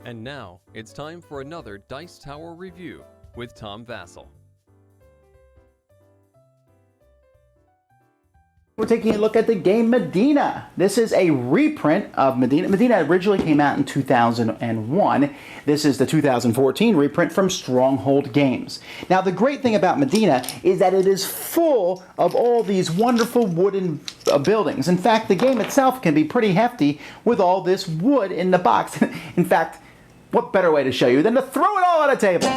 And now, it's time for another Dice Tower review with Tom Vasel. We're taking a look at the game Medina. This is a reprint of Medina. Medina originally came out in 2001. This is the 2014 reprint from Stronghold Games. Now, the great thing about Medina is that it is full of all these wonderful wooden buildings. In fact, the game itself can be pretty hefty with all this wood in the box. In fact, what better way to show you than to throw it all on a table?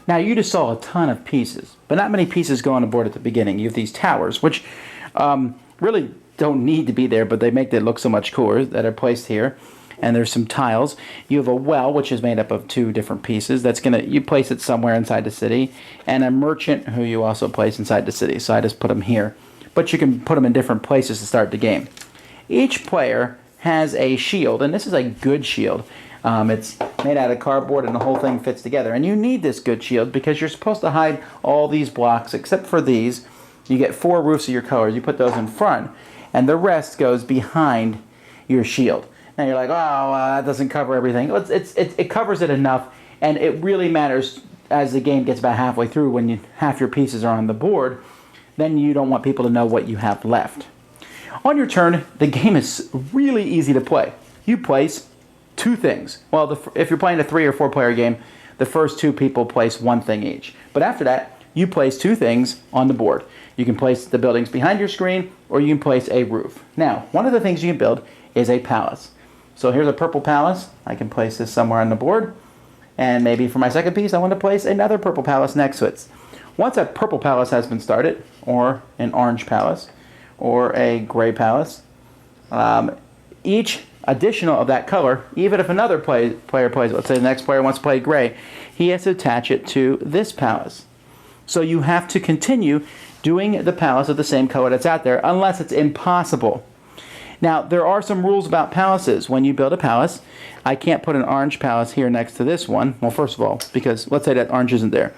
Now, you just saw a ton of pieces, but not many pieces go on the board at the beginning. You have these towers, which really don't need to be there, but they make it look so much cooler, that are placed here. And there's some tiles. You have a well, which is made up of two different pieces. You place it somewhere inside the city, and a merchant who you also place inside the city. So I just put them here. But you can put them in different places to start the game. Each player has a shield, and this is a good shield. It's made out of cardboard and the whole thing fits together. And you need this good shield because you're supposed to hide all these blocks except for these. You get 4 roofs of your colors. You put those in front and the rest goes behind your shield. Now you're like, oh, that doesn't cover everything. It covers it enough, and it really matters as the game gets about halfway through when half your pieces are on the board. Then you don't want people to know what you have left. On your turn, the game is really easy to play. You place 2 things. Well, if you're playing a 3 or 4 player game, the first 2 people place 1 thing each. But after that, you place 2 things on the board. You can place the buildings behind your screen, or you can place a roof. Now, one of the things you can build is a palace. So here's a purple palace. I can place this somewhere on the board. And maybe for my second piece, I want to place another purple palace next to it. Once a purple palace has been started, or an orange palace, or a gray palace, each additional of that color, even if another player plays, let's say the next player wants to play gray, he has to attach it to this palace. So you have to continue doing the palace of the same color that's out there, unless it's impossible. Now, there are some rules about palaces. When you build a palace, I can't put an orange palace here next to this one. Well, first of all, because let's say that orange isn't there.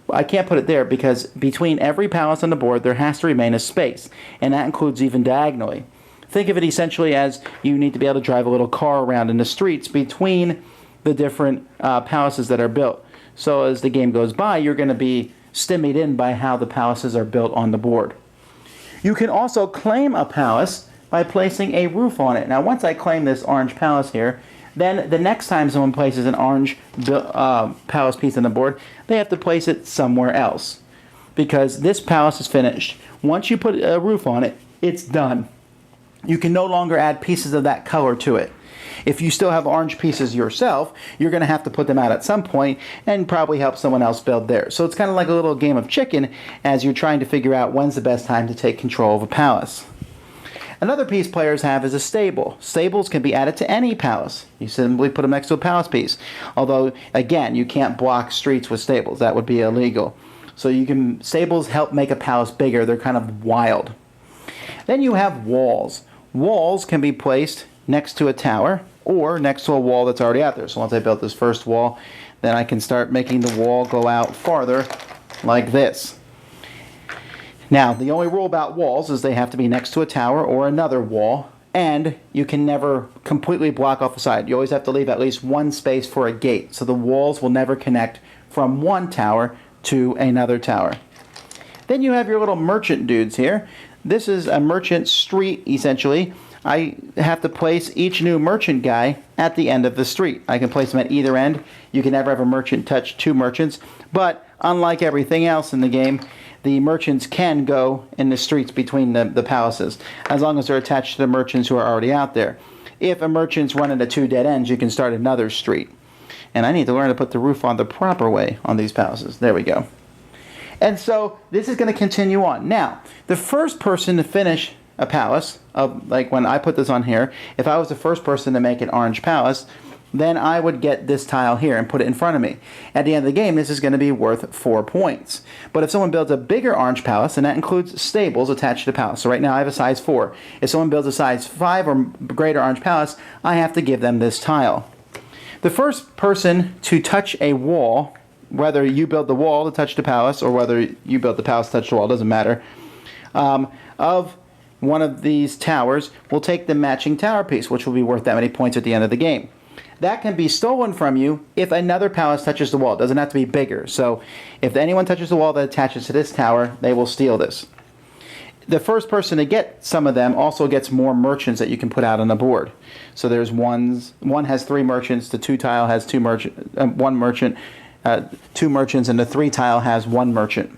I can't put it there because between every palace on the board, there has to remain a space, and that includes even diagonally. Think of it essentially as you need to be able to drive a little car around in the streets between the different palaces that are built. So as the game goes by, you're going to be stymied in by how the palaces are built on the board. You can also claim a palace by placing a roof on it. Now, once I claim this orange palace here, then the next time someone places an orange palace piece on the board, they have to place it somewhere else because this palace is finished. Once you put a roof on it, it's done. You can no longer add pieces of that color to it. If you still have orange pieces yourself, you're going to have to put them out at some point and probably help someone else build theirs. So it's kind of like a little game of chicken as you're trying to figure out when's the best time to take control of a palace. Another piece players have is a stable. Stables can be added to any palace. You simply put them next to a palace piece. Although, again, you can't block streets with stables. That would be illegal. So stables help make a palace bigger. They're kind of wild. Then you have walls. Walls can be placed next to a tower or next to a wall that's already out there. So once I built this first wall, then I can start making the wall go out farther like this. Now, the only rule about walls is they have to be next to a tower or another wall, and you can never completely block off the side. You always have to leave at least one space for a gate, so the walls will never connect from one tower to another tower. Then you have your little merchant dudes here. This is a merchant street, essentially. I have to place each new merchant guy at the end of the street. I can place them at either end. You can never have a merchant touch 2 merchants, but unlike everything else in the game, the merchants can go in the streets between the palaces, as long as they're attached to the merchants who are already out there. If a merchant's run into 2 dead ends, you can start another street. And I need to learn to put the roof on the proper way on these palaces. There we go. And so this is going to continue on. Now, the first person to finish a palace, like when I put this on here, if I was the first person to make an orange palace, then I would get this tile here and put it in front of me. At the end of the game, this is going to be worth 4 points. But if someone builds a bigger orange palace, and that includes stables attached to the palace. So right now I have a size 4. If someone builds a size 5 or greater orange palace, I have to give them this tile. The first person to touch a wall, whether you build the wall to touch the palace or whether you build the palace to touch the wall, doesn't matter, of one of these towers will take the matching tower piece, which will be worth that many points at the end of the game. That can be stolen from you if another palace touches the wall. It doesn't have to be bigger. So if anyone touches the wall that attaches to this tower, they will steal this. The first person to get some of them also gets more merchants that you can put out on the board. So there's one has 3 merchants, the 2 tile has 1 merchant, 2 merchants, and the 3 tile has 1 merchant.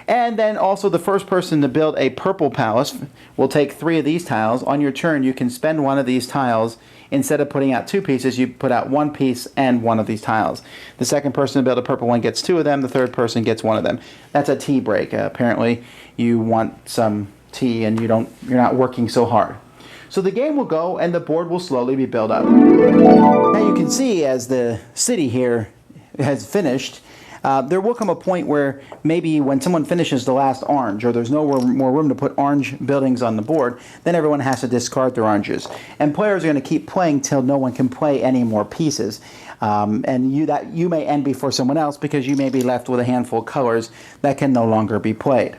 And then also the first person to build a purple palace will take 3 of these tiles. On your turn, you can spend 1 of these tiles. Instead of putting out 2 pieces, you put out 1 piece and 1 of these tiles. The second person to build a purple one gets 2 of them. The third person gets 1 of them. That's a tea break. Apparently, you want some tea and you're not working so hard. So the game will go and the board will slowly be built up. Now you can see as the city here has finished, there will come a point where maybe when someone finishes the last orange, or there's no more room to put orange buildings on the board, then everyone has to discard their oranges. And players are going to keep playing till no one can play any more pieces. And you may end before someone else because you may be left with a handful of colors that can no longer be played.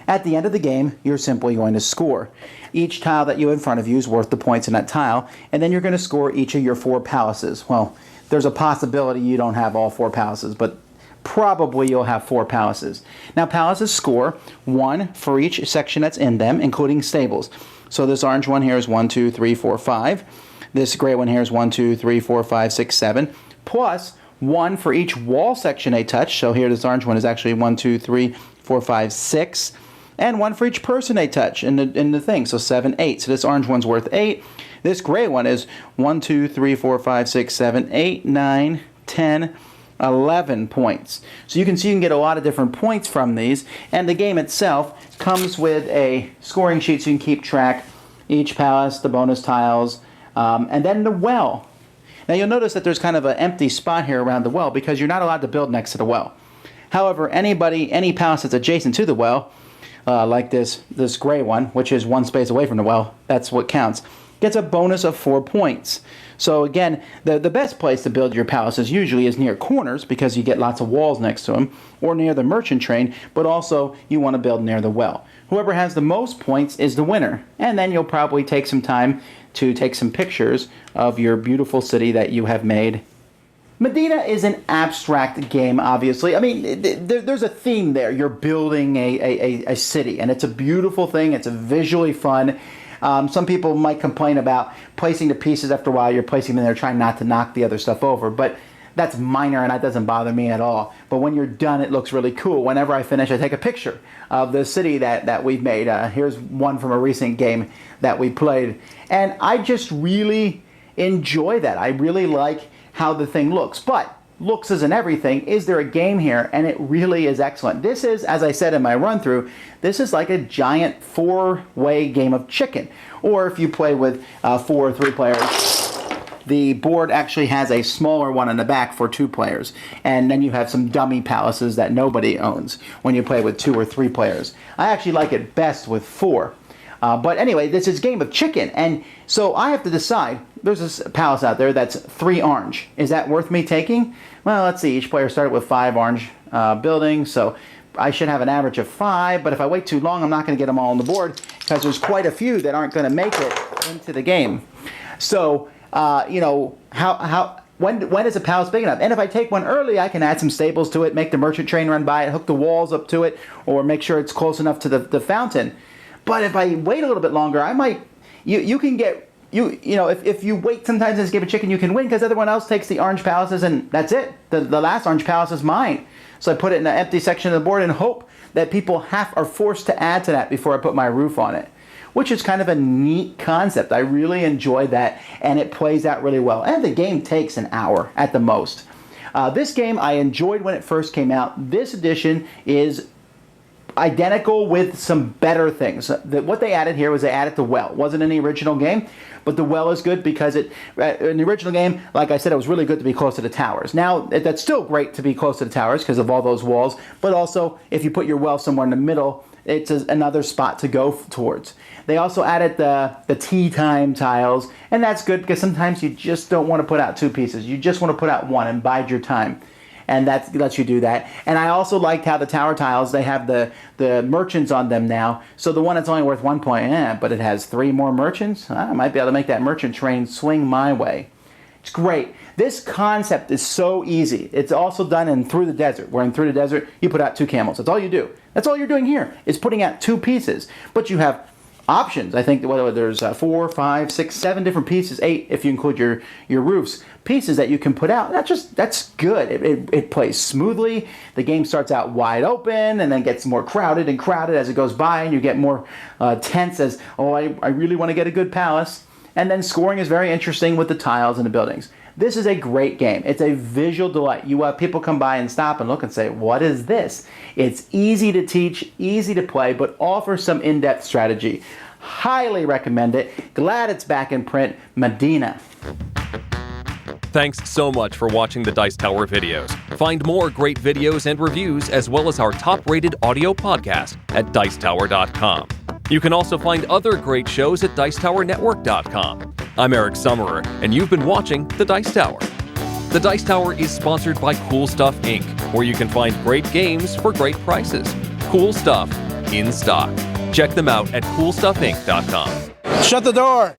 At the end of the game, you're simply going to score. Each tile that you have in front of you is worth the points in that tile, and then you're going to score each of your 4 palaces. Well, there's a possibility you don't have all 4 palaces, but probably you'll have 4 palaces. Now palaces score 1 for each section that's in them, including stables. So this orange one here is 1, 2, 3, 4, 5. This gray one here is 1, 2, 3, 4, 5, 6, 7. Plus 1 for each wall section they touch. So here this orange one is actually 1, 2, 3, 4, 5, 6. And 1 for each person they touch in the thing. So 7, 8. So this orange one's worth 8. This gray one is 1, 2, 3, 4, 5, 6, 7, 8, 9, 10, 11 points. So you can see you can get a lot of different points from these, and the game itself comes with a scoring sheet so you can keep track each palace, the bonus tiles, and then the well. Now you'll notice that there's kind of an empty spot here around the well because you're not allowed to build next to the well. However, any palace that's adjacent to the well, like this gray one, which is 1 space away from the well, that's what counts, gets a bonus of 4 points. So again, the best place to build your palaces usually is near corners because you get lots of walls next to them, or near the merchant train, but also you want to build near the well. Whoever has the most points is the winner, and then you'll probably take some time to take some pictures of your beautiful city that you have made. Medina is an abstract game, obviously. I mean, there's a theme there. You're building a city, and it's a beautiful thing. It's a visually fun. Some people might complain about placing the pieces after a while. You're placing them there trying not to knock the other stuff over, but that's minor and that doesn't bother me at all. But when you're done, it looks really cool. Whenever I finish, I take a picture of the city that we've made. Here's one from a recent game that we played, and I just really enjoy that. I really like how the thing looks, but looks isn't everything. Is there a game here? And it really is excellent. This is, as I said in my run-through, this is like a giant 4-way game of chicken. Or if you play with 4 or 3 players, the board actually has a smaller one in the back for 2 players. And then you have some dummy palaces that nobody owns when you play with 2 or 3 players. I actually like it best with 4. But anyway, this is game of chicken, and so I have to decide. There's this palace out there that's 3 orange. Is that worth me taking? Well, let's see. Each player started with 5 orange buildings, so I should have an average of 5. But if I wait too long, I'm not going to get them all on the board because there's quite a few that aren't going to make it into the game. So, you know, when is a palace big enough? And if I take one early, I can add some stables to it, make the merchant train run by it, hook the walls up to it, or make sure it's close enough to the fountain. But if I wait a little bit longer, I might, you can get, you know, if you wait sometimes in this game of chicken, you can win because everyone else takes the orange palaces and that's it. The last orange palace is mine. So I put it in the empty section of the board and hope that people are forced to add to that before I put my roof on it, which is kind of a neat concept. I really enjoy that, and it plays out really well. And the game takes an hour at the most. This game I enjoyed when it first came out. This edition is identical with some better things. What they added here was they added the well. It wasn't in the original game, but the well is good because in the original game, like I said, it was really good to be close to the towers. Now, that's still great to be close to the towers because of all those walls, but also if you put your well somewhere in the middle, it's another spot to go towards. They also added the tea time tiles, and that's good because sometimes you just don't want to put out two pieces. You just want to put out one and bide your time. And that lets you do that. And I also liked how the tower tiles, they have the merchants on them now. So the one that's only worth 1 point, but it has 3 more merchants. I might be able to make that merchant train swing my way. It's great. This concept is so easy. It's also done in Through the Desert, where in Through the Desert, you put out 2 camels. That's all you do. That's all you're doing here, is putting out 2 pieces. But you have options. I think there's 4, 5, 6, 7 different pieces, 8 if you include your roofs, pieces that you can put out. That's good. It plays smoothly. The game starts out wide open and then gets more crowded and crowded as it goes by, and you get more tense as, I really want to get a good palace. And then scoring is very interesting with the tiles and the buildings. This is a great game. It's a visual delight. You have people come by and stop and look and say, what is this? It's easy to teach, easy to play, but offers some in-depth strategy. Highly recommend it. Glad it's back in print. Medina. Thanks so much for watching the Dice Tower videos. Find more great videos and reviews, as well as our top-rated audio podcast at Dicetower.com. You can also find other great shows at Dicetowernetwork.com. I'm Eric Summerer, and you've been watching The Dice Tower. The Dice Tower is sponsored by Cool Stuff Inc., where you can find great games for great prices. Cool stuff in stock. Check them out at CoolStuffInc.com. Shut the door!